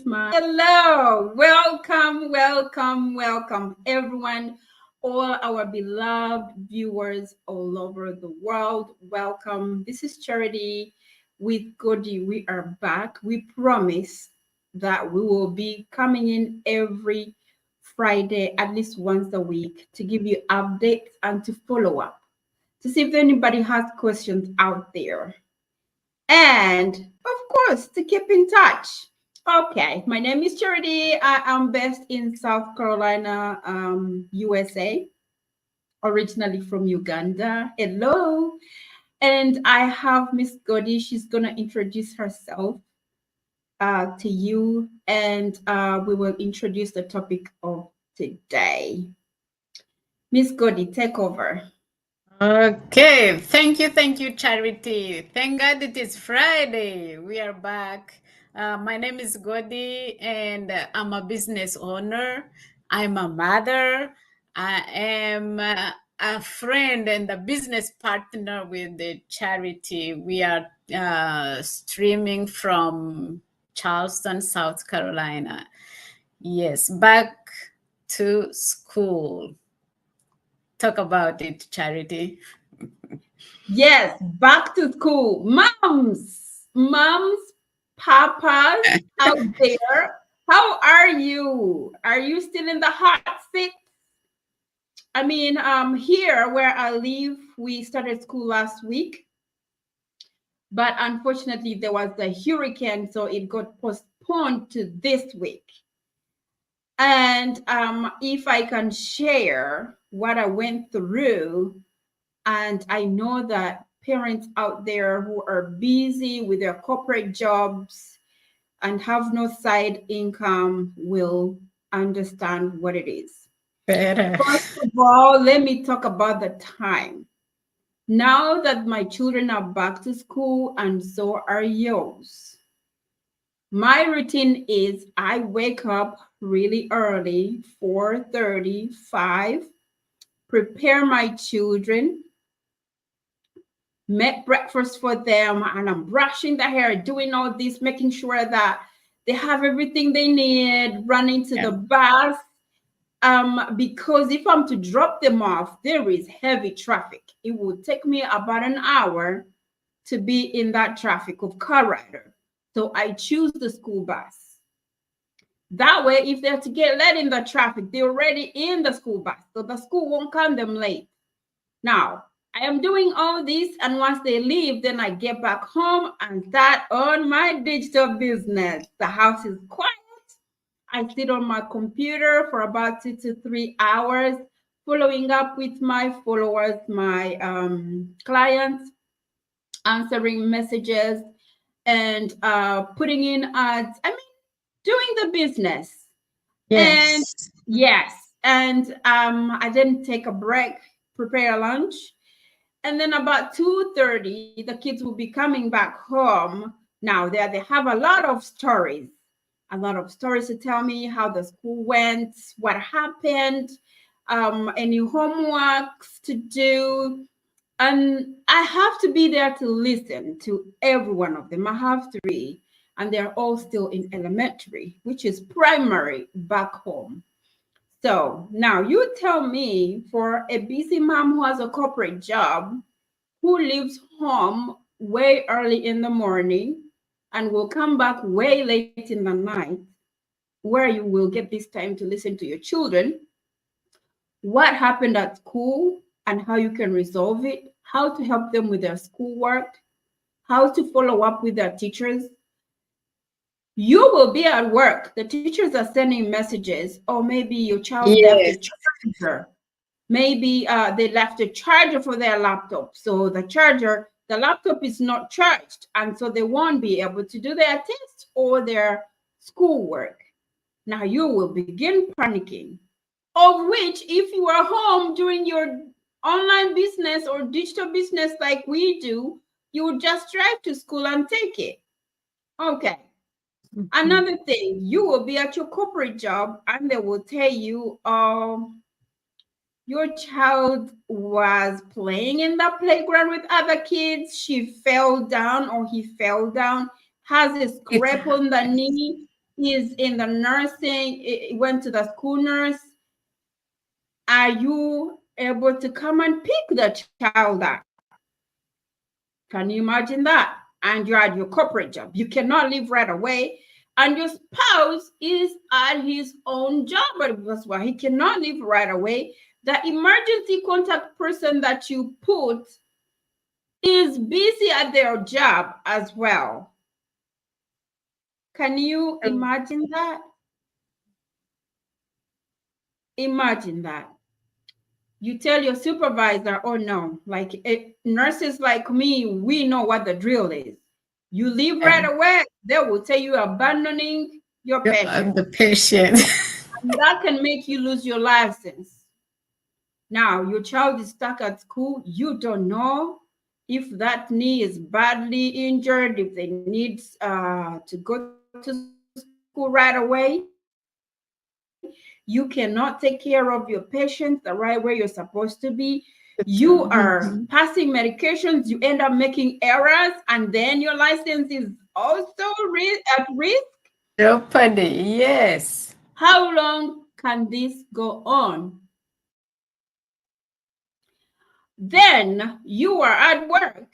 smile. Hello, welcome, everyone, all our beloved viewers all over the world. Welcome. This is Charity with Godi. We are back. We promise that we will be coming in every Friday, at least once a week, to give you updates and to follow up, to see if anybody has questions out there. And of course, to keep in touch. Okay, my name is Charity. I am based in South Carolina, USA, originally from Uganda. Hello. And I have Miss Godi. She's going to introduce herself to you, and we will introduce the topic of today. Miss Godi, take over. Okay, thank you, Charity. Thank God it is Friday. We are back. My name is Godi, and I'm a business owner. I'm a mother. I am a friend and a business partner with the charity. We are streaming from Charleston, South Carolina. Yes, back to school. Talk about it, Charity. Yes, back to school. Moms, papas out there, how are you? Are you still in the hot seat? I mean, here where I live, we started school last week, but unfortunately there was a hurricane, so it got postponed to this week. And if I can share what I went through, and I know that parents out there who are busy with their corporate jobs and have no side income will understand what it is. Better. First of all, let me talk about the time. Now that my children are back to school and so are yours, my routine is I wake up really early, 4:35, prepare my children, make breakfast for them, and I'm brushing their hair, doing all this, making sure that they have everything they need, running to the bus. Because if I'm to drop them off, there is heavy traffic. It will take me about an hour to be in that traffic of car rider. So I choose the school bus. That way, if they're to get late in the traffic, they're already in the school bus. So the school won't come them late. Now, I am doing all this, and once they leave, then I get back home and start on my digital business. The house is quiet. I sit on my computer for about 2 to 3 hours, following up with my followers, my clients, answering messages, and putting in ads. I mean, doing the business. Yes. And yes, and I then take a break, prepare lunch, and then about 2:30, the kids will be coming back home. Now they have a lot of stories to tell me how the school went, what happened, any homeworks to do. And I have to be there to listen to every one of them. I have three, and they're all still in elementary, which is primary back home. So now you tell me, for a busy mom who has a corporate job, who leaves home way early in the morning and will come back way late in the night, where you will get this time to listen to your children, what happened at school and how you can resolve it, how to help them with their schoolwork, how to follow up with their teachers. You will be at work. The teachers are sending messages, or maybe your child left a charger. Maybe they left a charger for their laptop. So the laptop is not charged, and so they won't be able to do their test or their schoolwork. Now you will begin panicking, of which, if you are home doing your online business or digital business like we do, you would just drive to school and take it. Okay. Another thing, you will be at your corporate job and they will tell you, your child was playing in the playground with other kids. She fell down or he fell down, has a scrape on the knee. is in the nursing, went to the school nurse, are you able to come and pick the child up? Can you imagine that? And you're at your corporate job. You cannot leave right away. And your spouse is at his own job, but that's why he cannot leave right away. The emergency contact person that you put is busy at their job as well. Can you imagine that? Imagine that. You tell your supervisor, oh no, like nurses like me, we know what the drill is. You leave right away, they will tell you abandoning your patient. The patient. And that can make you lose your license. Now, your child is stuck at school. You don't know if that knee is badly injured, if they need to go to school right away. You cannot take care of your patients the right way you're supposed to be. You are passing medications, you end up making errors, and then your license is also at risk. Jeopardy, yes. How long can this go on? Then you are at work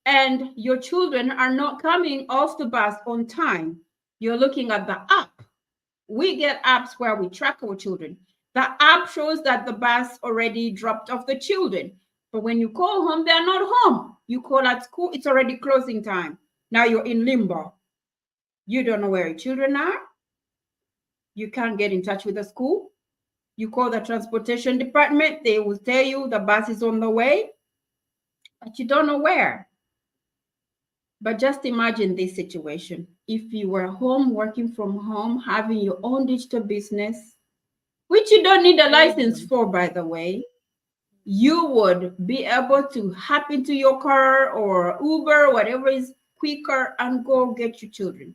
and your children are not coming off the bus on time. You're looking at the app. We get apps where we track our children. The app shows that the bus already dropped off the children. But when you call home, they're not home. You call at school, it's already closing time. Now you're in limbo. You don't know where your children are. You can't get in touch with the school. You call the transportation department, they will tell you the bus is on the way, but you don't know where. But just imagine this situation. If you were home, working from home, having your own digital business, which you don't need a license for, by the way, you would be able to hop into your car or Uber, whatever is quicker, and go get your children.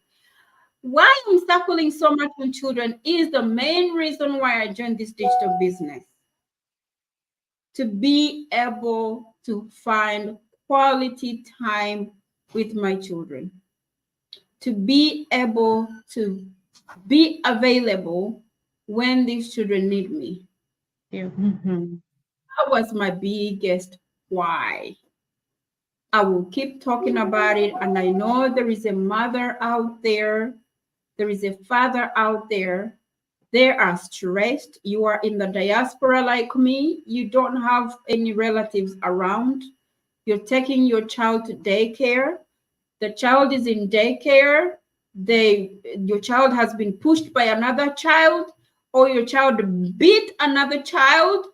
Why I'm circling so much on children is the main reason why I joined this digital business. To be able to find quality time with my children. To be able to be available when these children need me. That was my biggest why. I will keep talking about it, and I know there is a mother out there, there is a father out there. They are stressed. You are in the diaspora like me. You don't have any relatives around. You're taking your child to daycare. The child is in daycare. Your child has been pushed by another child, or your child beat another child.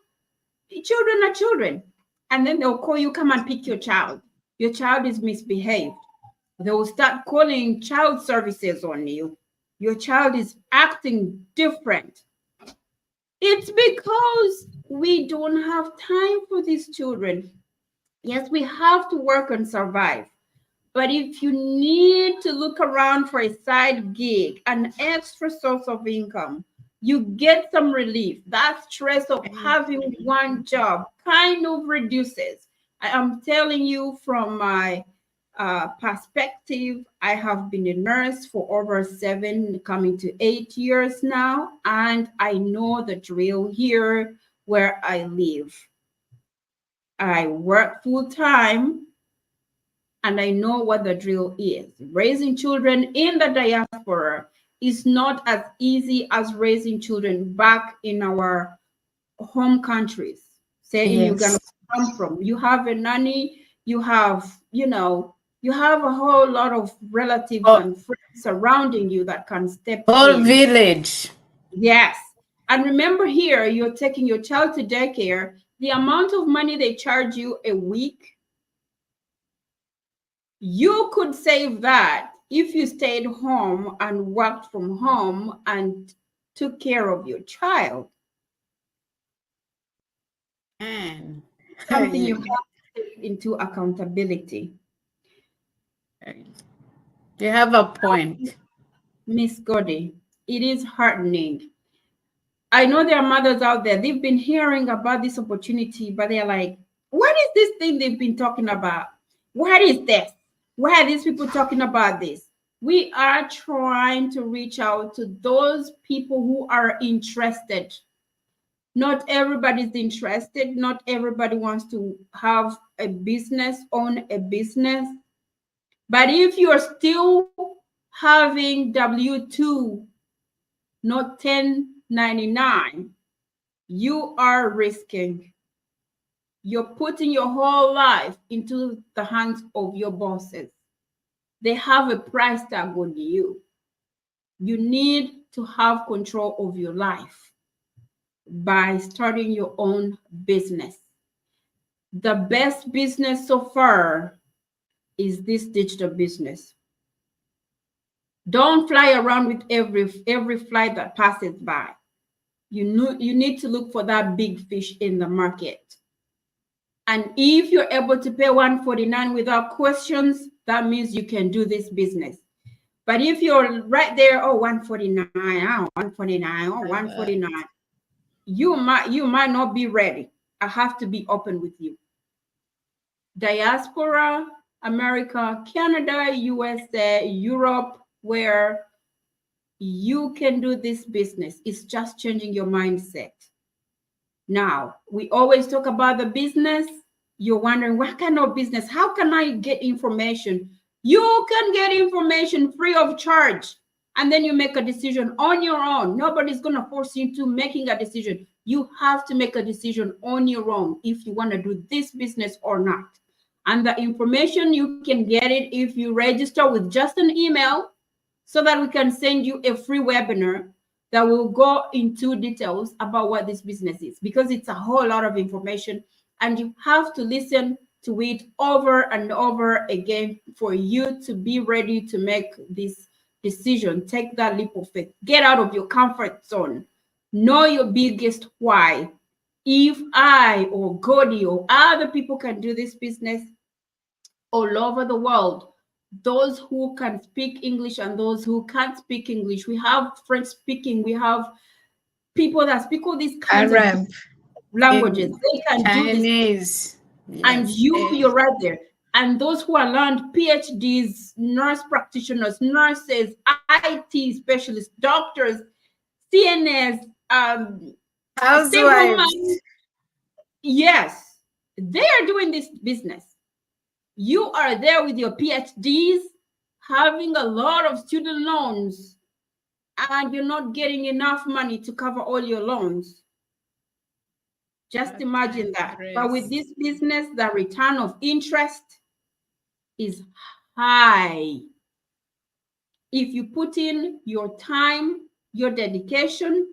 Children are children. And then they'll call you, come and pick your child. Your child is misbehaved. They will start calling child services on you. Your child is acting different. It's because we don't have time for these children. Yes, we have to work and survive. But if you need to look around for a side gig, an extra source of income, you get some relief. That stress of having one job kind of reduces. I am telling you from my perspective, I have been a nurse for over 7, coming to 8 years now, and I know the drill here where I live. I work full time, and I know what the drill is. Raising children in the diaspora is not as easy as raising children back in our home countries. Say in Uganda, come from. You have a nanny, you have, you have a whole lot of relatives and friends surrounding you that can step in. Whole village. Yes. And remember here, you're taking your child to daycare. The amount of money they charge you a week, you could save that if you stayed home and worked from home and took care of your child. And something you have to take into accountability. You have a point, Miss Godi. It is heartening. I know there are mothers out there, they've been hearing about this opportunity, but they're like, what is this thing they've been talking about? What is this? Why are these people talking about this? We are trying to reach out to those people who are interested. Not everybody's interested. Not everybody wants to have a business, own a business. But if you're still having W-2, not 1099, you are risking. You're putting your whole life into the hands of your bosses. They have a price tag on you. You need to have control of your life by starting your own business. The best business so far is this digital business. Don't fly around with every flight that passes by. You need to look for that big fish in the market. And if you're able to pay $149 without questions, that means you can do this business. But if you're right there, oh, $149, oh, $149, oh, $149, you might not be ready. I have to be open with you. Diaspora, America, Canada, USA, Europe, where you can do this business. It's just changing your mindset. Now, we always talk about the business. You're wondering, what kind of business? How can I get information? You can get information free of charge, and then you make a decision on your own. Nobody's going to force you into making a decision. You have to make a decision on your own if you want to do this business or not. And the information, you can get it if you register with just an email, so that we can send you a free webinar that will go into details about what this business is, because it's a whole lot of information and you have to listen to it over and over again for you to be ready to make this decision. Take that leap of faith. Get out of your comfort zone. Know your biggest why. If I or Godi or other people can do this business all over the world, those who can speak English and those who can't speak English, we have French speaking, we have people that speak all these kinds of languages. They can Chinese. do this. Yes. And you're right there. And those who are learned PhDs, nurse practitioners, nurses, IT specialists, doctors, CNS, housewives. Yes, they are doing this business. You are there with your PhDs, having a lot of student loans, and you're not getting enough money to cover all your loans. Just imagine that. But with this business, the return of interest is high. If you put in your time, your dedication,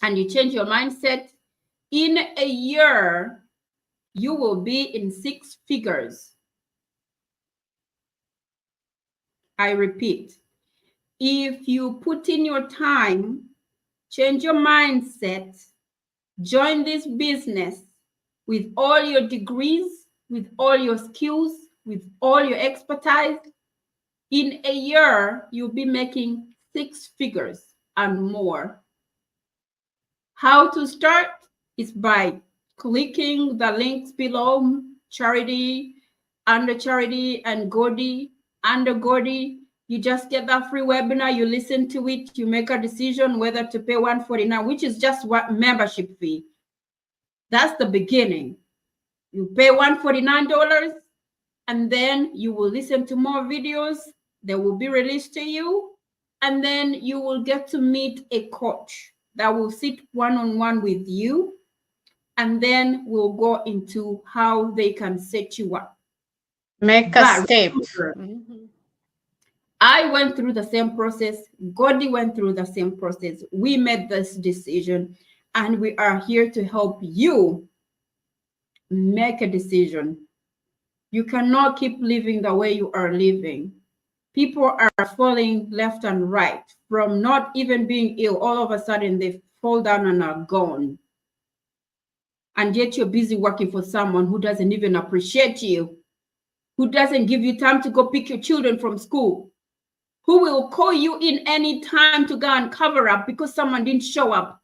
and you change your mindset, in a year, you will be in 6 figures. I repeat, if you put in your time, change your mindset, join this business with all your degrees, with all your skills, with all your expertise, in a year, you'll be making 6 figures and more. How to start is by clicking the links below, Charity, under Charity, and Godi. Under Godi, you just get that free webinar, you listen to it, you make a decision whether to pay $149, which is just what membership fee. That's the beginning. You pay $149, and then you will listen to more videos. They will be released to you, and then you will get to meet a coach that will sit one-on-one with you, and then we'll go into how they can set you up. Make a step. I went through the same process. Godi went through the same process. We made this decision, and we are here to help you make a decision. You cannot keep living the way you are living. People are falling left and right from not even being ill. All of a sudden, they fall down and are gone. And yet you're busy working for someone who doesn't even appreciate you, who doesn't give you time to go pick your children from school, who will call you in any time to go and cover up because someone didn't show up,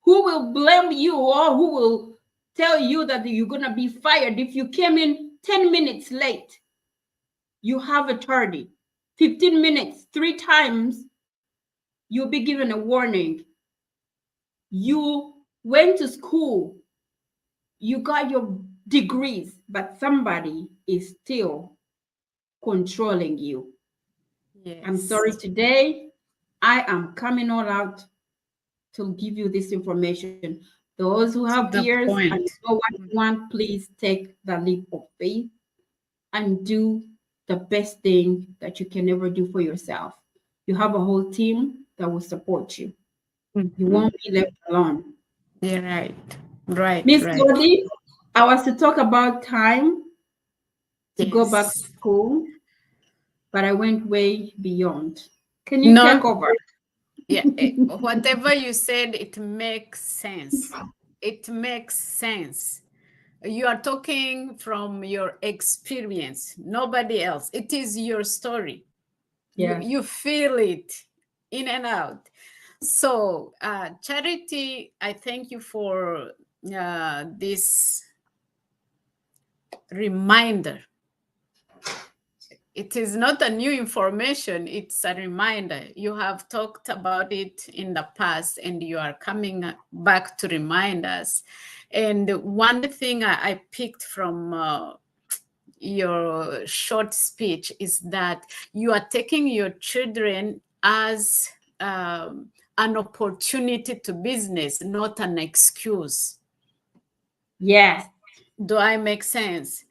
who will blame you or who will tell you that you're going to be fired if you came in 10 minutes late. You have a tardy. 15 minutes, 3 times, you'll be given a warning. You went to school, you got your degrees, but somebody is still controlling you. I'm sorry, Yes. today I am coming all out to give you this information. Those who have The ears and point. know what you want, please take the leap of faith and do the best thing that you can ever do for yourself. You have a whole team that will support you. You Mhm. won't be left alone. You're right. Right, Miss right. Gordy, I was to talk about time to go back to Yes. school, but I went way beyond. Can you take No, over? yeah, whatever you said, it makes sense. It makes sense. You are talking from your experience, nobody else. It is your story. Yeah. You feel it in and out. So, Charity, I thank you for this reminder. It is not a new information, it's a reminder. You have talked about it in the past and you are coming back to remind us. And one thing I picked from your short speech is that you are taking your children as an opportunity to business, not an excuse. Yes. Do I make sense?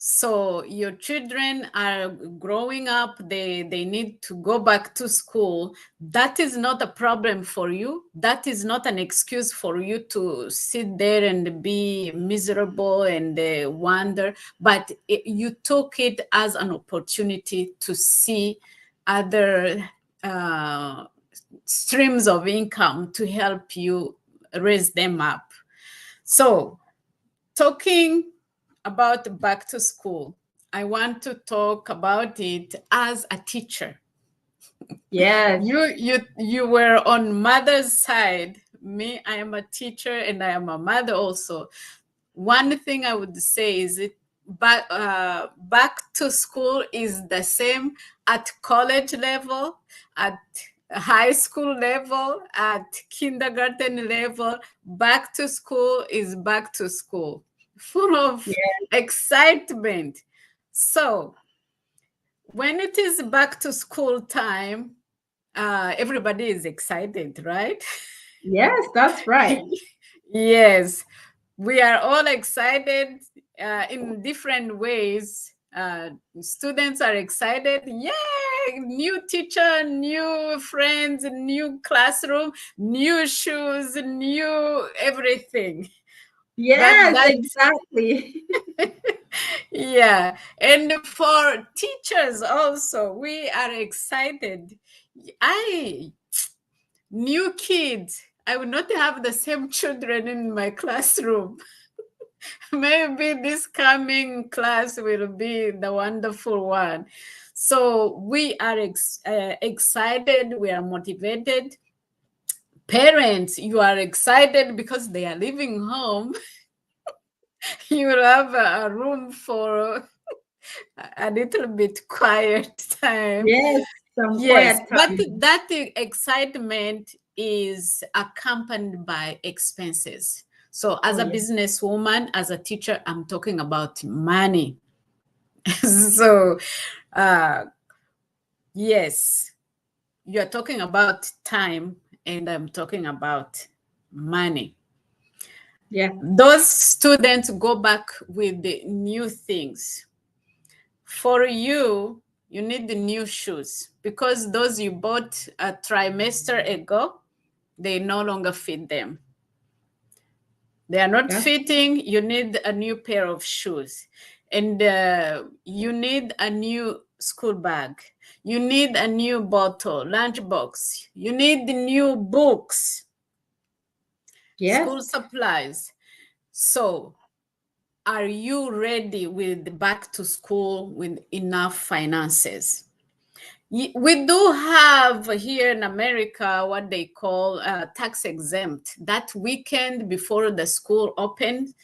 So your children are growing up, they need to go back to school. That is not a problem for you. That is not an excuse for you to sit there and be miserable and wonder, but you took it as an opportunity to see other streams of income to help you raise them up. So talking about back to school, I want to talk about it as a teacher. Yes. You were on mother's side. Me, I am a teacher and I am a mother also. One thing I would say is back to school is the same at college level, at high school level, at kindergarten level. Back to school is back to school, full of excitement. So when it is back to school time, everybody is excited, right? Yes, that's right. Yes, we are all excited in different ways. Students are excited. Yay! New teacher, new friends, new classroom, new shoes, new everything. Yes, That exactly. yeah. And for teachers also, we are excited. I new kids. I will not have the same children in my classroom. Maybe this coming class will be the wonderful one. So we are excited, we are motivated. Parents, you are excited because they are leaving home. You will have a room for a little bit quiet time. Yes, some Yes, quiet but time. that excitement is accompanied by expenses. So, as Oh, a yeah. businesswoman, as a teacher, I'm talking about money. So, uh, yes, you're talking about time, and I'm talking about money. Yeah. Those students go back with the new things. For you, you need the new shoes because those you bought a trimester ago, they no longer fit them. They are not That's fitting. You need a new pair of shoes. And you need a new school bag. You need a new bottle, lunchbox. You need the new books, yes. school supplies. So, are you ready with back to school with enough finances? We do have here in America what they call tax exempt. That weekend before the school opened,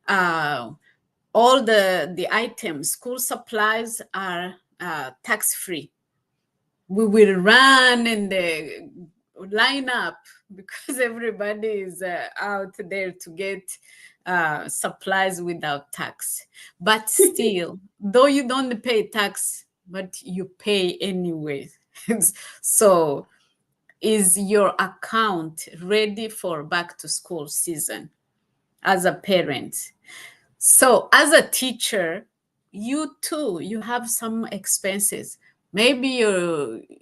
all the items, school supplies are tax free. we will run and line up because everybody is out there to get supplies without tax. But still, though you don't pay tax, but you pay anyway. So is your account ready for back to school season as a parent? So as a teacher, you too, you have some expenses. Maybe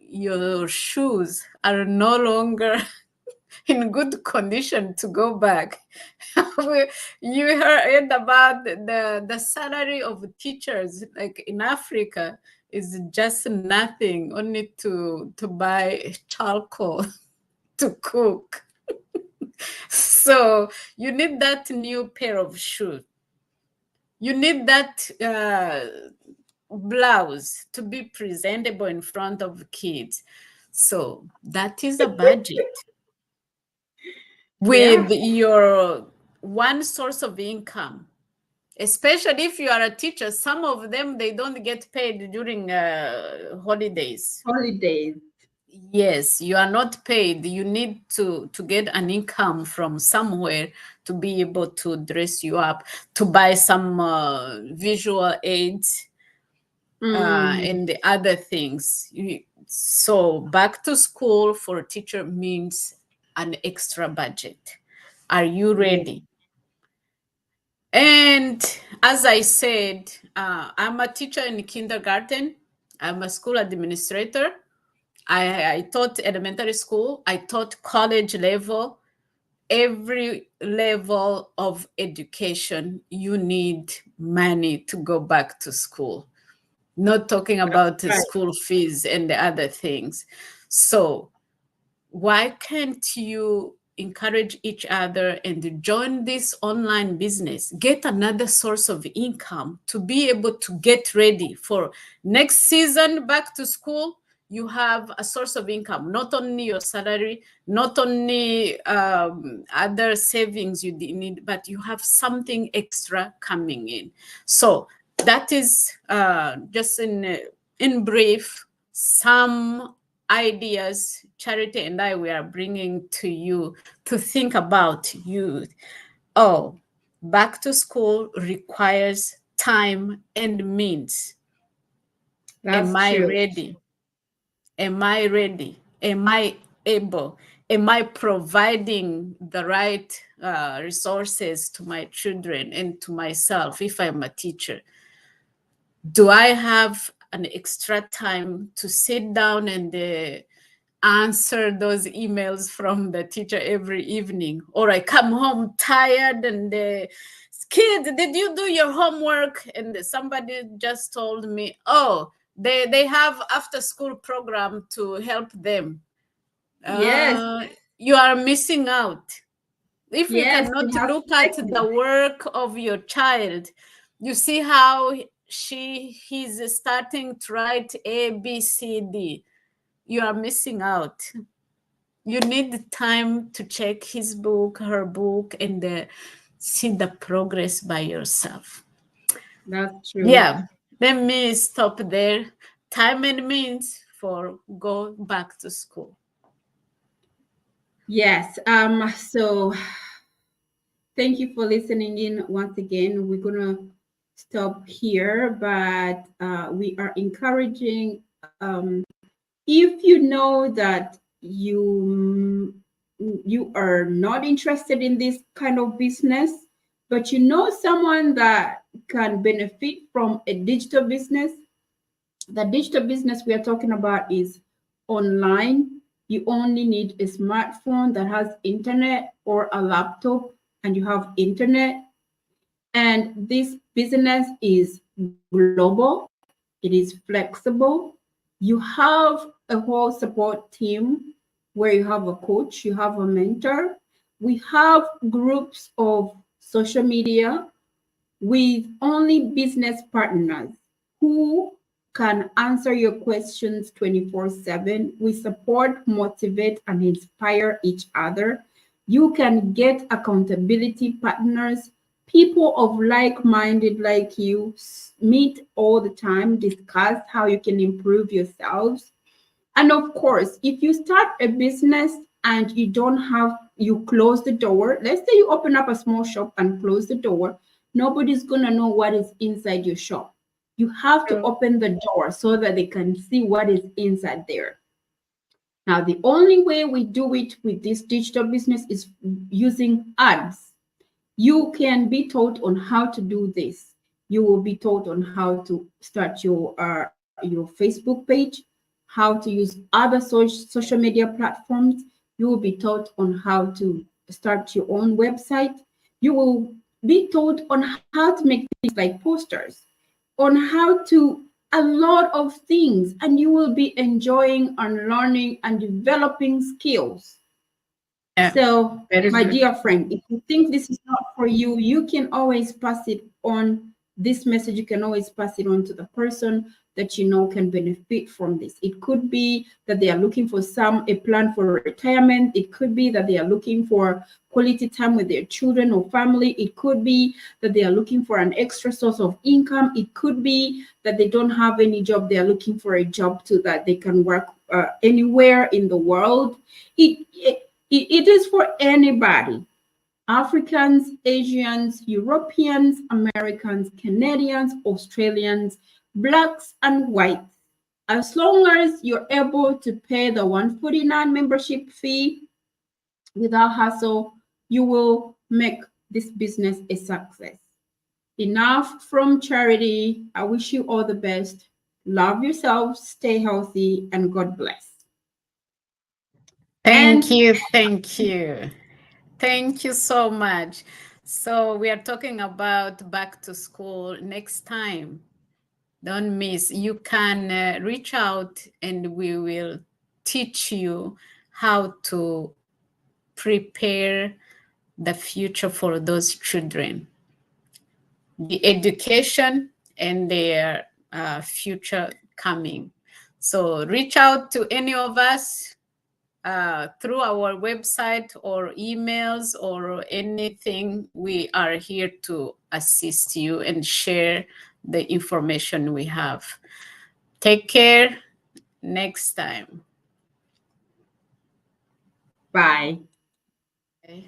your shoes are no longer in good condition to go back. You heard about the salary of teachers, like in Africa, is just nothing, only to buy charcoal to cook. So you need that new pair of shoes. You need that blouse to be presentable in front of kids. So that is a budget. With your one source of income, especially if you are a teacher, some of them, they don't get paid during holidays. Yes, you are not paid. You need to get an income from somewhere to be able to dress you up, to buy some visual aids and the other things. So back to school for a teacher means an extra budget. Are you ready? And as I said, I'm a teacher in kindergarten. I'm a school administrator. I taught elementary school. I taught college level. Every level of education, you need money to go back to school. Not talking about the school fees and the other things. So why can't you encourage each other and join this online business? Get another source of income to be able to get ready for next season back to school. You have a source of income, not only your salary, not only other savings you need, but you have something extra coming in. So that is just in brief, some ideas Charity and I, we are bringing to you to think about you. Oh, back to school requires time and means. Am I ready? Am I ready? Am I able? Am I providing the right resources to my children and to myself if I'm a teacher? Do I have an extra time to sit down and answer those emails from the teacher every evening? Or I come home tired and kid, did you do your homework? And somebody just told me, oh, they have after school program to help them. You are missing out. If you cannot look at the work of your child, you see how he's starting to write A, B, C, D. You are missing out. You need time to check his book, her book, and see the progress by yourself. That's true. Yeah, let me stop there. Time and means for go back to school. Yes. So thank you for listening in once again. We're gonna stop here, but we are encouraging if you know that you are not interested in this kind of business, but you know someone that can benefit from a digital business. The digital business we are talking about is online. You only need a smartphone that has internet or a laptop and you have internet. And this business is global, it is flexible. You have a whole support team where you have a coach, you have a mentor. We have groups of social media with only business partners who can answer your questions 24/7. We support, motivate, and inspire each other. You can get accountability partners, people of like-minded like you, meet all the time, discuss how you can improve yourselves. And of course, if you start a business and you close the door, let's say you open up a small shop and close the door, nobody's going to know what is inside your shop. You have to open the door so that they can see what is inside there. Now, the only way we do it with this digital business is using ads. You can be taught on how to do this. You will be taught on how to start your Facebook page, how to use other social media platforms. You will be taught on how to start your own website. You will be taught on how to make things like posters, on how to a lot of things, and you will be enjoying and learning and developing skills. Yeah, So, very my good. dear friend, if you think this is not for you, you can always pass it on. This message, you can always pass it on to the person that you know can benefit from this. It could be that they are looking for a plan for retirement. It could be that they are looking for quality time with their children or family. It could be that they are looking for an extra source of income. It could be that they don't have any job. They are looking for a job so that they can work anywhere in the world. It is for anybody. Africans, Asians, Europeans, Americans, Canadians, Australians, blacks, and whites. As long as you're able to pay the $149 membership fee without hassle, you will make this business a success. Enough from Charity. I wish you all the best. Love yourself, stay healthy, and God bless. Thank And you. Thank you. Thank you so much. So we are talking about back to school next time. Don't miss. You can reach out and we will teach you how to prepare the future for those children, the education and their future coming. So reach out to any of us through our website or emails or anything. We are here to assist you and share the information we have. Take care. Next time. bye. Okay.